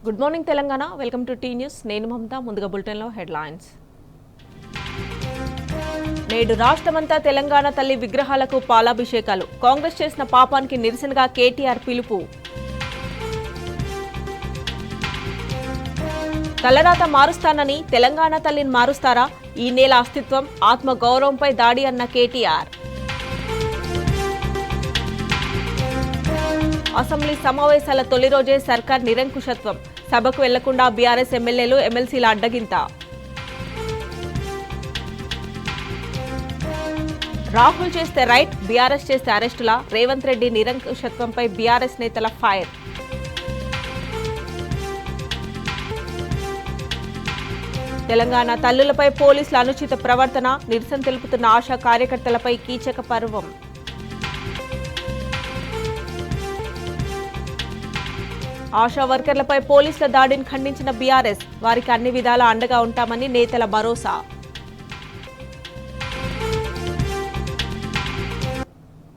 Good morning Telangana. Welcome to T news. నేను మమత. ముందుగా బులెటిన్లో హెడ్లైన్స్. నేడు రాష్ట్రమంతా తెలంగాణ తల్లి విగ్రహాలకు పాలాభిషేకాలు. కాంగ్రెస్ చేసిన పాపానికి నిరసనగా కేటీఆర్ పిలుపు. తలరాత మారుస్తానని తెలంగాణ తల్లిని మారుస్తారా? ఈ నేల అస్తిత్వం, ఆత్మ గౌరవంపై దాడి అన్న కేటీఆర్. అసెంబ్లీ సమావేశాల తొలి రోజే సర్కార్ నిరంకుశత్వం. సభకు వెళ్లకుండా బీఆర్ఎస్ ఎమ్మెల్యేలు, ఎమ్మెల్సీల అడ్డగింత. రాహుల్ చేస్తే రైట్, బీఆర్ఎస్ చేస్తే అరెస్టులా? రేవంత్ రెడ్డి నిరంకుశత్వంపై బీఆర్ఎస్ నేతల ఫైర్. తెలంగాణ తల్లులపై పోలీసుల అనుచిత ప్రవర్తన. నిరసన తెలుపుతున్న ఆశా కార్యకర్తలపై కీచక పర్వం. ఆశా వర్కర్లపై పోలీసుల దాడిని ఖండించిన బీఆర్ఎస్. వారికి అన్ని విధాలా అండగా ఉంటామని నేతల భరోసా.